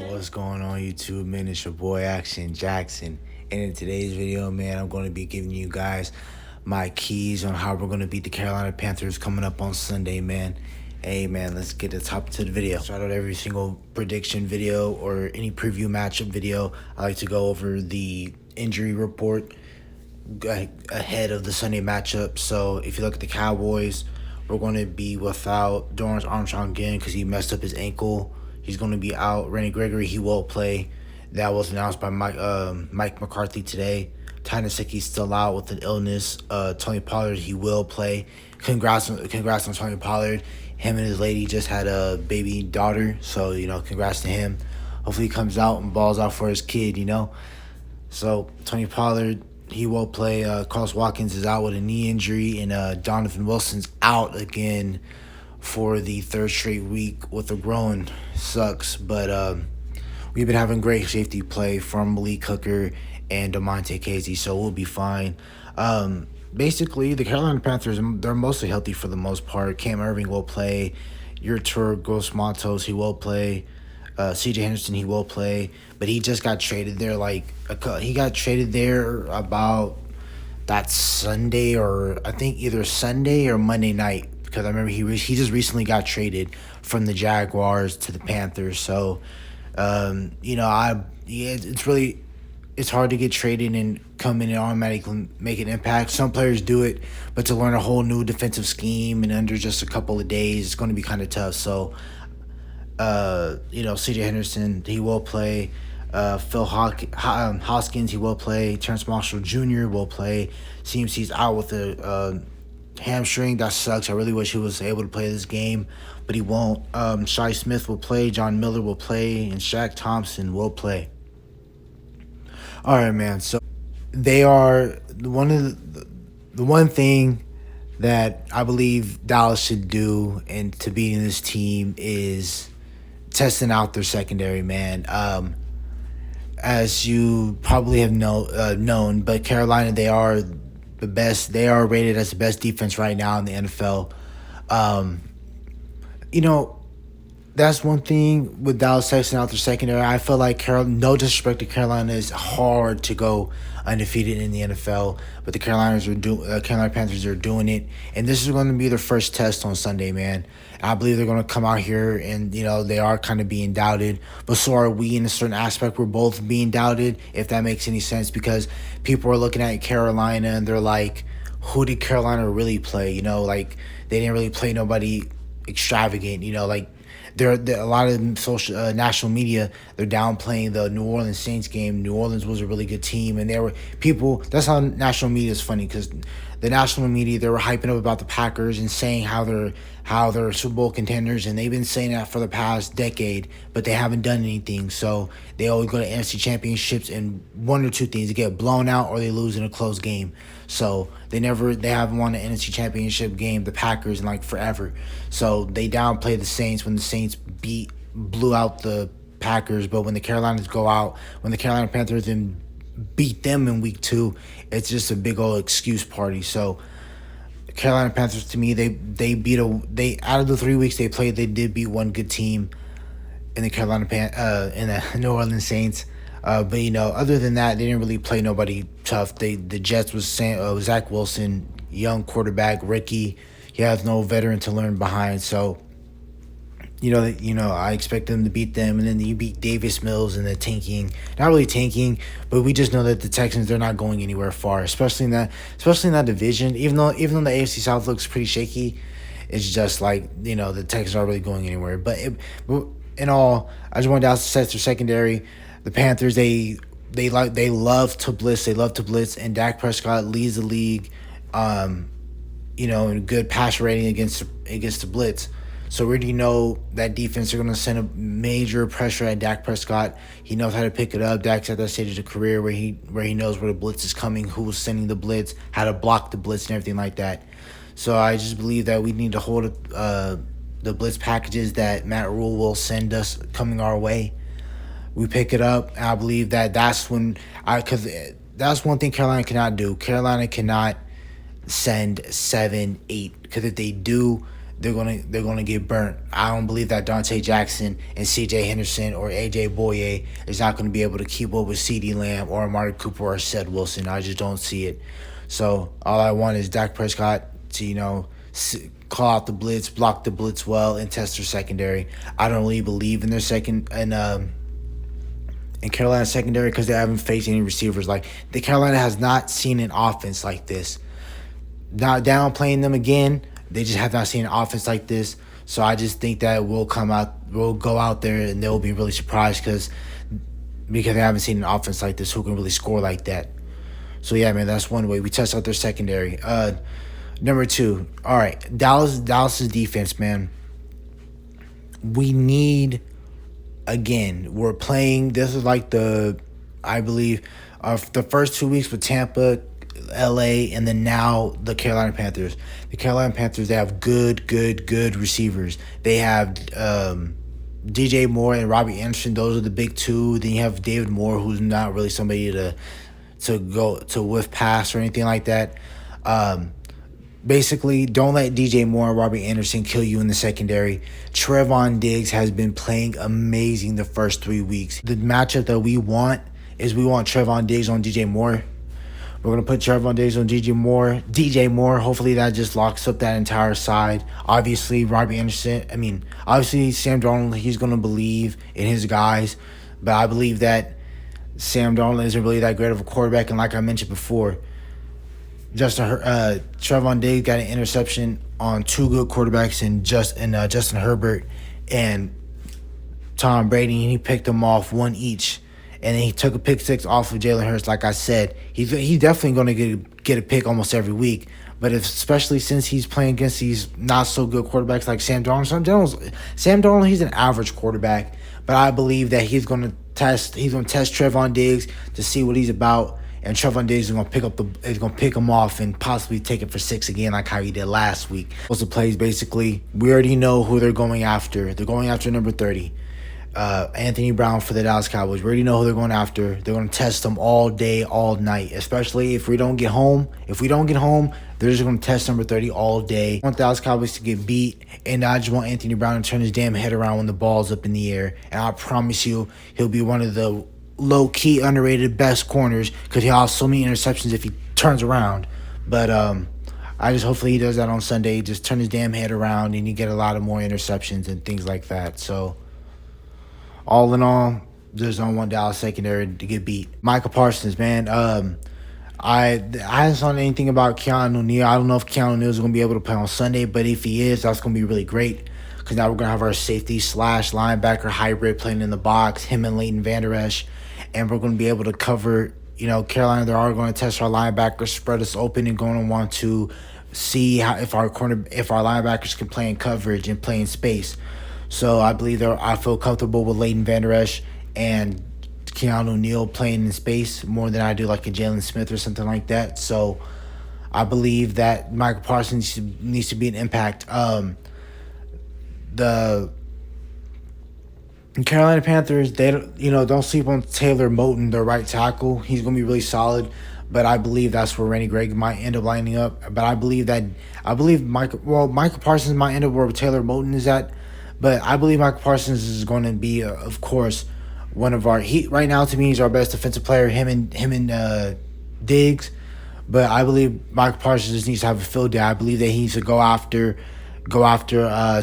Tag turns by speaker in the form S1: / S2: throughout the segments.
S1: What's going on YouTube, man? It's your boy Action Jackson, and in today's video, man, I'm going to be giving you guys my keys on how we're going to beat the Carolina Panthers coming up on Sunday, man. Hey man, let's get to the top to the video. Start out every single prediction video or any preview matchup video. I like to go over the injury report ahead of the Sunday matchup. So if you look at the Cowboys, we're going to be without Dorrance Armstrong again because he messed up his ankle. He's going to be out. Randy Gregory, he will play. That was announced by Mike McCarthy today. Ty Nsekhe's still out with an illness. Tony Pollard, he will play. Congrats on Tony Pollard. Him and his lady just had a baby daughter, so congrats to him. Hopefully he comes out and balls out for his kid. So Tony Pollard, he will play. Carlos Watkins is out with a knee injury, and Donovan Wilson's out again for the third straight week with a groin. Sucks, but we've been having great safety play from Malik Hooker and DeMonte Casey, so we'll be fine. Basically, the Carolina Panthers, they're mostly healthy for the most part. Cam Irving will play. Your Gross Matos, he will play. C.J. Henderson, he will play. But he just got traded there. He got traded there about that Sunday, or I think either Sunday or Monday night. Because I remember he just recently got traded from the Jaguars to the Panthers. So, it's hard to get traded and come in and automatically make an impact. Some players do it, but to learn a whole new defensive scheme and under just a couple of days, it's going to be kind of tough. So, C.J. Henderson, he will play. Phil Hoskins, he will play. Terrence Marshall Jr. will play. Seems he's out with a hamstring. That sucks. I really wish he was able to play this game, but he won't. Shi Smith will play. John Miller will play, and Shaq Thompson will play. All right, man. So they are the one thing that I believe Dallas should do and to beating this team is testing out their secondary, man. As you probably have known, but Carolina, they are the best. They are rated as the best defense right now in the NFL. That's one thing with Dallas testing out their secondary. I feel like no disrespect to Carolina, is hard to go undefeated in the NFL, but the Carolina Panthers are doing it, and this is going to be their first test on Sunday, man. I believe they're going to come out here and they are kind of being doubted, but so are we in a certain aspect. We're both being doubted, if that makes any sense, because people are looking at Carolina and they're like, who did Carolina really play? They didn't really play nobody extravagant. There a lot of national media, they're downplaying the New Orleans Saints game. New Orleans was a really good team, and there were people. That's how national media is funny, because the national media, they were hyping up about the Packers and saying how they're Super Bowl contenders, and they've been saying that for the past decade, but they haven't done anything. So they always go to NFC championships and one or two things: they get blown out or they lose in a close game. So they haven't won an NFC championship game, the Packers, in forever. So they downplay the Saints when the Saints blew out the Packers, but when the Carolina Panthers then beat them in week 2, it's just a big old excuse party. So Carolina Panthers, to me, they out of the 3 weeks they played, they did beat one good team in the in the New Orleans Saints. But other than that, they didn't really play nobody tough. The Jets was Zach Wilson, young quarterback, rookie. He has no veteran to learn behind. So I expect them to beat them, and then you beat Davis Mills and the tanking. Not really tanking, but we just know that the Texans, they're not going anywhere far, especially in that division. Even though the AFC South looks pretty shaky, it's just the Texans aren't really going anywhere. But in all, I just wanted to set their secondary. The Panthers, they love to blitz. They love to blitz, and Dak Prescott leads the league, in good pass rating against the blitz. So we already know that defense are going to send a major pressure at Dak Prescott. He knows how to pick it up. Dak's at that stage of the career where he knows where the blitz is coming, who's sending the blitz, how to block the blitz, and everything like that. So I just believe that we need to hold the blitz packages that Matt Rule will send us coming our way. We pick it up, and I believe that that's one thing Carolina cannot do. Carolina cannot send 7, 8. Because if they do, they're gonna get burnt. I don't believe that Dante Jackson and C.J. Henderson or A.J. Boye is not gonna be able to keep up with C.D. Lamb or Amari Cooper or Seth Wilson. I just don't see it. So all I want is Dak Prescott to call out the blitz, block the blitz well, and test their secondary. I don't really believe in their second and in Carolina secondary because they haven't faced any receivers. Like, the Carolina has not seen an offense like this. Not downplaying them again, they just have not seen an offense like this. So I just think that we'll go out there and they'll be really surprised because they haven't seen an offense like this who can really score like that. So yeah, man, that's one way we test out their secondary. Number 2, all right, Dallas's defense, man. We need. Again, we're playing. This is like I believe, the first 2 weeks with Tampa, LA, and then now the Carolina Panthers. The Carolina Panthers, they have good receivers. They have DJ Moore and Robbie Anderson. Those are the big two. Then you have David Moore, who's not really somebody to go to whiff pass or anything like that. Basically, don't let DJ Moore and Robbie Anderson kill you in the secondary. Trevon Diggs has been playing amazing the first 3 weeks. The matchup that we want is Trevon Diggs on DJ Moore. We're going to put Trevon Diggs on DJ Moore. Hopefully that just locks up that entire side. Obviously, obviously Sam Darnold, he's going to believe in his guys. But I believe that Sam Darnold isn't really that great of a quarterback. And like I mentioned before, Trevon Diggs got an interception on 2 good quarterbacks in Justin Herbert and Tom Brady, and he picked them off 1 each. And then he took a pick 6 off of Jalen Hurts. Like I said, he's definitely going to get a pick almost every week. But especially since he's playing against these not so good quarterbacks like Sam Darnold. Sam Darnold, he's an average quarterback, but I believe that he's going to test Trevon Diggs to see what he's about. And Trevon Diggs is going to pick him off and possibly take it for 6 again, like how he did last week. Those plays, basically, we already know who they're going after. They're going after number 30, Anthony Brown for the Dallas Cowboys. We already know who they're going after. They're going to test him all day, all night. Especially if we don't get home. They're just going to test number 30 all day. I want the Dallas Cowboys to get beat, and I just want Anthony Brown to turn his damn head around when the ball's up in the air. And I promise you, he'll be one of the low-key underrated best corners because he'll have so many interceptions if he turns around. But I just hopefully he does that on Sunday. Just turn his damn head around and you get a lot of more interceptions and things like that. So all in all, just don't want Dallas secondary to get beat. Micah Parsons, man. I haven't saw anything about Keanu Neal. I don't know if Keanu Neal is going to be able to play on Sunday, but if he is, that's going to be really great because now we're going to have our safety / linebacker hybrid playing in the box, him and Leighton Vander Esch. And we're going to be able to cover, Carolina. They are going to test our linebackers, spread us open, and going to want to see if our linebackers can play in coverage and play in space. So I feel comfortable with Leighton Vander Esch and Keanu Neal playing in space more than I do like a Jalen Smith or something like that. So I believe that Michael Parsons needs to be an impact. The Carolina Panthers, they don't sleep on Taylor Moton, their right tackle. He's going to be really solid, but I believe that's where Randy Gregg might end up lining up. But I believe Michael Parsons might end up where Taylor Moton is at. But I believe Michael Parsons is going to be, of course, one of right now to me he's our best defensive player. Him and Diggs, but I believe Michael Parsons just needs to have a field day. I believe that he needs to go after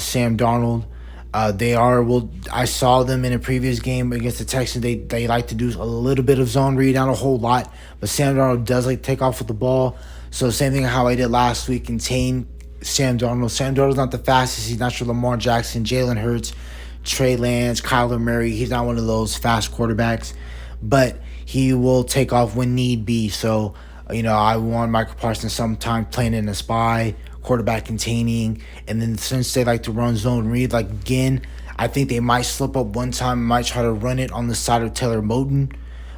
S1: Sam Darnold. I saw them in a previous game against the Texans. They like to do a little bit of zone read, not a whole lot, but Sam Darnold does like to take off with the ball. So same thing how I did last week, contain Sam Darnold. Sam Darnold's not the fastest. He's not your Lamar Jackson, Jalen Hurts, Trey Lance, Kyler Murray. He's not one of those fast quarterbacks, but he will take off when need be. So, I want Michael Parsons sometime playing in a spy, quarterback containing, and then since they like to run zone read, like again, I think they might slip up one time, might try to run it on the side of Taylor Moton.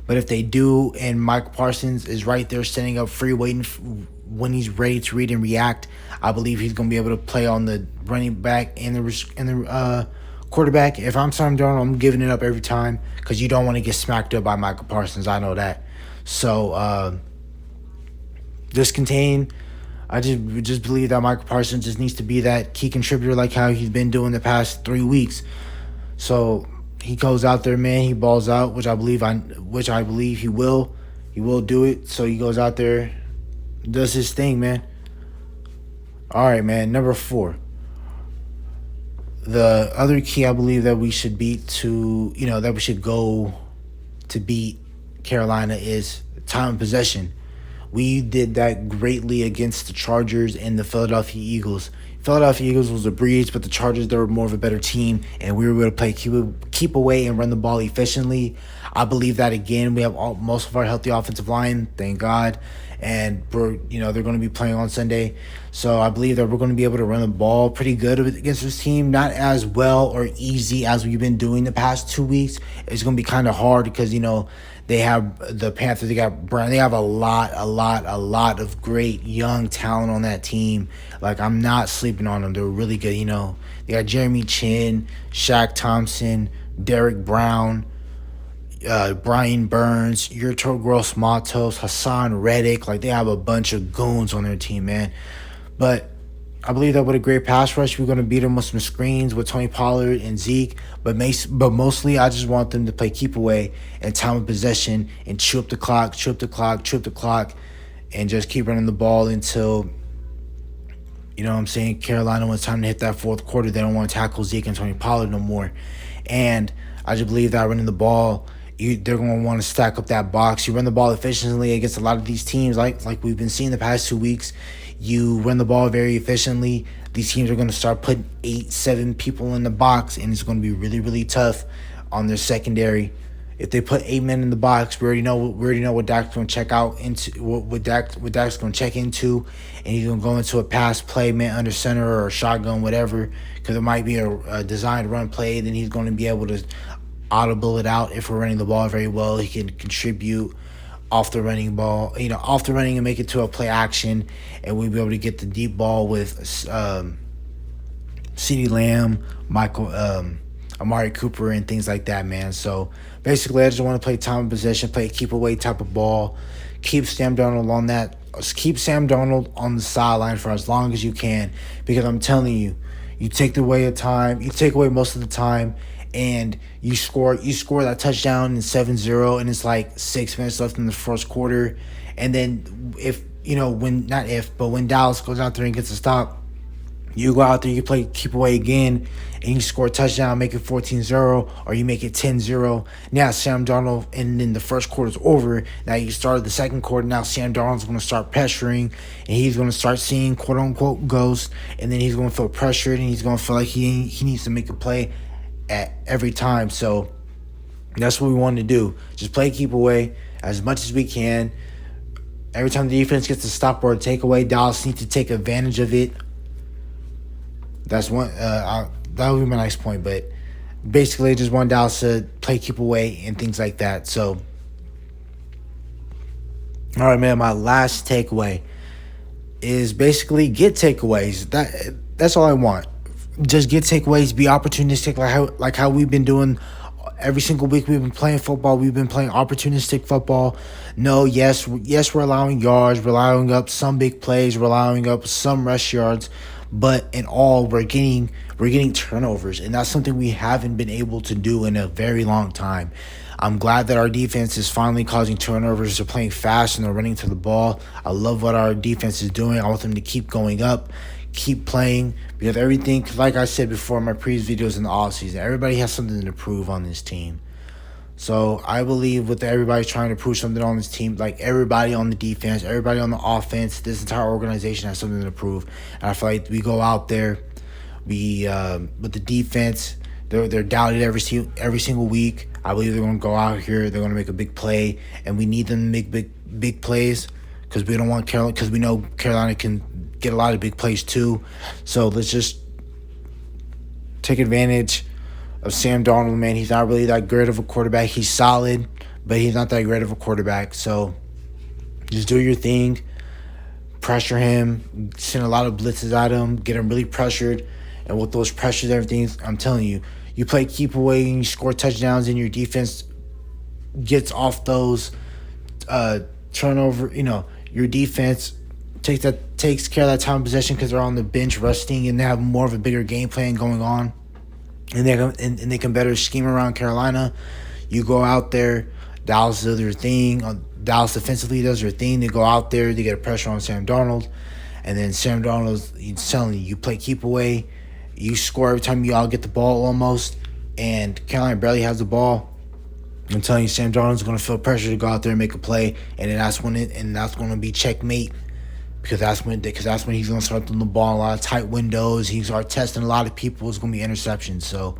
S1: But if they do, and Michael Parsons is right there standing up free, waiting when he's ready to read and react, I believe he's going to be able to play on the running back and the quarterback. If I'm Sam Darnold, I'm giving it up every time because you don't want to get smacked up by Michael Parsons. I know that. So just contain I just believe that Michael Parsons just needs to be that key contributor like how he's been doing the past 3 weeks. So he goes out there, man. He balls out, which I believe he will. He will do it. So he goes out there, does his thing, man. All right, man. Number 4. The other key I believe that we should that we should go to beat Carolina is time of possession. We did that greatly against the Chargers and the Philadelphia Eagles. Philadelphia Eagles was a breeze, but the Chargers, they were more of a better team, and we were able to play keep away and run the ball efficiently. I believe that again. We have most of our healthy offensive line, thank God, and they're going to be playing on Sunday, so I believe that we're going to be able to run the ball pretty good against this team. Not as well or easy as we've been doing the past 2 weeks. It's going to be kind of hard because they have the Panthers. They got Brown. They have a lot of great young talent on that team. Like, I'm not sleeping on them. They're really good. They got Jeremy Chin, Shaq Thompson, Derek Brown, Brian Burns, Yurto Gross Matos, Hassan Reddick. Like, they have a bunch of goons on their team, man. But I believe that with a great pass rush, we're going to beat them with some screens with Tony Pollard and Zeke. But mostly, I just want them to play keep away and time of possession and chew up the clock, and just keep running the ball until, Carolina, when it's time to hit that fourth quarter, they don't want to tackle Zeke and Tony Pollard no more. And I just believe that running the ball, they're going to want to stack up that box. You run the ball efficiently against a lot of these teams, like we've been seeing the past 2 weeks. You run the ball very efficiently. These teams are going to start putting 8-7 people in the box, and it's going to be really, really tough on their secondary. If they put 8 men in the box, we already know what Dak's going to check out into, what Dak's going to check into, and he's going to go into a pass play, man, under center or a shotgun, whatever, because it might be a designed run play. Then he's going to be able to audible it out. If we're running the ball very well, he can contribute off the running and make it to a play action, and we'll be able to get the deep ball with CeeDee Lamb, Amari Cooper, and things like that, man. So basically, I just want to play time of possession, play a keep away type of ball, keep Sam Darnold on the sideline for as long as you can, because I'm telling you, you take away most of the time, and you score that touchdown in 7-0, and it's like 6 minutes left in the first quarter. And then when Dallas goes out there and gets a stop, you go out there, you play keep away again, and you score a touchdown, make it 14-0, or you make it 10-0. Now Sam Darnold, and then the first quarter's over. Now you started the second quarter. Now Sam Darnold's going to start pressuring, and he's going to start seeing quote-unquote ghosts, and then he's going to feel pressured, and he's going to feel like he needs to make a play at every time. So that's what we want to do. Just play keep away as much as we can. Every time the defense gets a stop or a takeaway, Dallas needs to take advantage of it. That's one. That would be my next point. But basically, I just want Dallas to play keep away and things like that. So, all right, man. My last takeaway is basically get takeaways. That's all I want. Just get takeaways, be opportunistic, like how we've been doing every single week. We've been playing football. We've been playing opportunistic football. Yes, we're allowing yards, we're allowing up some big plays, we're allowing up some rush yards, but in all, we're getting turnovers, and that's something we haven't been able to do in a very long time. I'm glad that our defense is finally causing turnovers. They're playing fast and they're running to the ball. I love what our defense is doing. I want them to keep going up, keep playing, because everything, like I said before in my previous videos in the offseason, everybody has something to prove on this team. So I believe with everybody trying to prove something on this team, like everybody on the defense, everybody on the offense, this entire organization has something to prove. And I feel like we go out there, with the defense, they're doubted every single week. I believe they're going to go out here, they're going to make a big play, and we need them to make big plays, because we don't want Carolina, because we know Carolina can get a lot of big plays too. So let's just take advantage of Sam Darnold, man. He's not really that great of a quarterback. He's solid, but he's not that great of a quarterback. So just do your thing, pressure him, send a lot of blitzes at him, get him really pressured. And with those pressures, everything, I'm telling you, you play keep away and you score touchdowns, and your defense gets off those turnover. Your defense takes takes care of that time of possession because they're on the bench resting and they have more of a bigger game plan going on. And they can better scheme around Carolina. You go out there, Dallas does their thing. Dallas defensively does their thing. They go out there, they get pressure on Sam Darnold. And then Sam Darnold, he's telling you, you play keep away. You score every time you all get the ball almost. And Carolina barely has the ball. I'm telling you, Sam Darnold's going to feel pressure to go out there and make a play. And then that's going to be checkmate. Because that's when he's going to start throwing the ball in a lot of tight windows. He's start testing a lot of people. It's going to be interceptions. So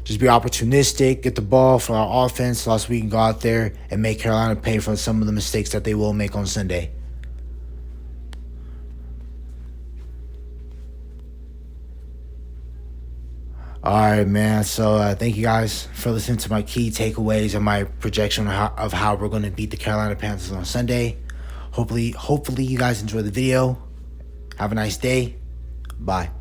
S1: just be opportunistic, get the ball for our offense, so we can go out there and make Carolina pay for some of the mistakes that they will make on Sunday. All right, man. So thank you guys for listening to my key takeaways and my projection of how we're going to beat the Carolina Panthers on Sunday. Hopefully you guys enjoy the video. Have a nice day. Bye.